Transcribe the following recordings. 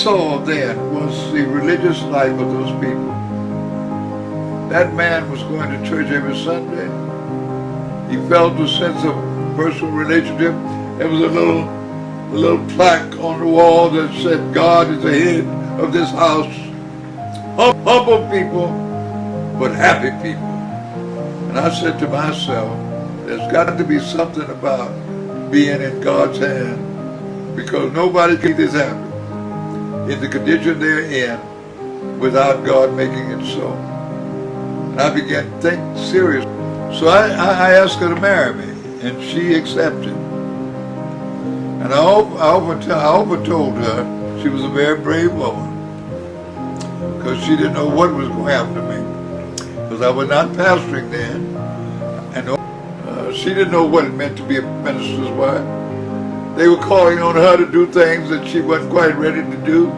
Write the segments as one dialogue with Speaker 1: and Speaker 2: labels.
Speaker 1: Saw then was the religious life of those people. That man was going to church every Sunday. He felt a sense of personal relationship. There was a little plaque on the wall that said, "God is the head of this house." Humble people, but happy people. And I said to myself, there's got to be something about being in God's hand, because nobody can be this happy in the condition they're in without God making it so. And I began to think seriously. So I asked her to marry me, and she accepted. And I often told her she was a very brave woman, because she didn't know what was going to happen to me. Because I was not pastoring then, and she didn't know what it meant to be a minister's wife. They were calling on her to do things that she wasn't quite ready to do,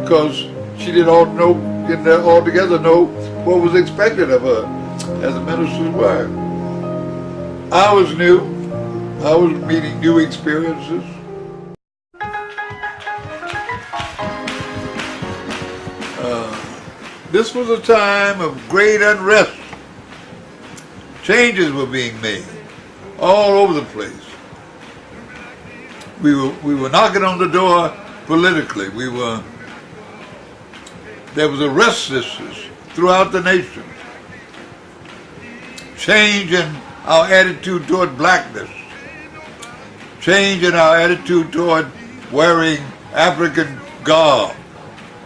Speaker 1: because she didn't altogether know what was expected of her as a minister's wife. I was new. I was meeting new experiences. This was a time of great unrest. Changes were being made all over the place. We were knocking on the door politically. There was a restlessness throughout the nation. Change in our attitude toward blackness. Change in our attitude toward wearing African garb.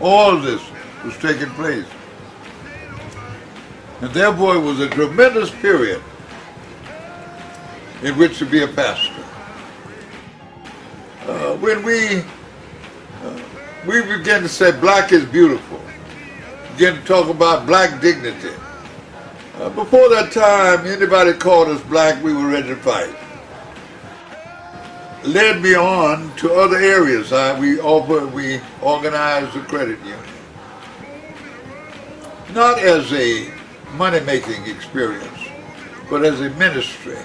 Speaker 1: All of this was taking place. And therefore it was a tremendous period in which to be a pastor. When we began to say black is beautiful, began to talk about black dignity. Before that time, anybody called us black, we were ready to fight. Led me on to other areas. We organized a credit union. Not as a money-making experience, but as a ministry.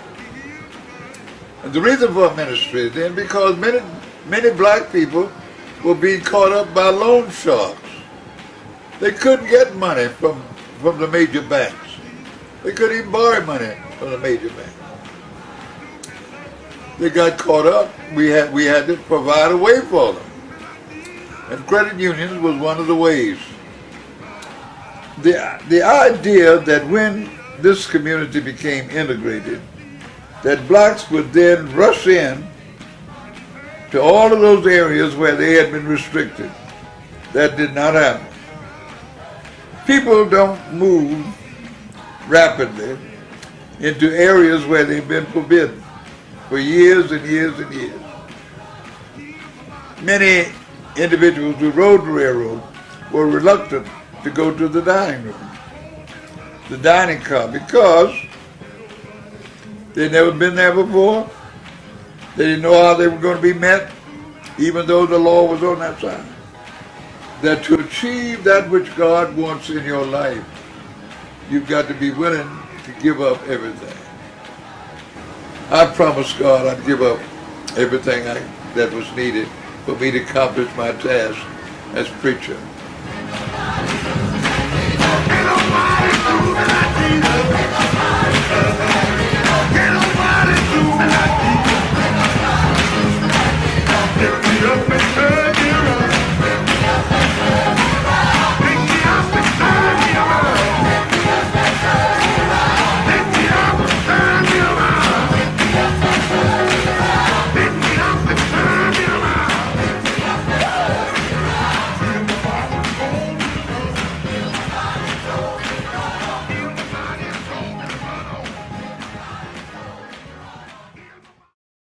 Speaker 1: And the reason for ministry then, because many black people were being caught up by loan sharks. They couldn't get money from the major banks. They couldn't even borrow money from the major banks. They got caught up. We had to provide a way for them. And credit unions was one of the ways. The idea that when this community became integrated, that blacks would then rush in to all of those areas where they had been restricted. That did not happen. People don't move rapidly into areas where they've been forbidden for years and years and years. Many individuals who rode the railroad were reluctant to go to the dining room, the dining car, because they'd never been there before. They didn't know how they were going to be met, even though the law was on that side. That to achieve that which God wants in your life, you've got to be willing to give up everything. I promised God I'd give up everything that was needed for me to accomplish my task as preacher.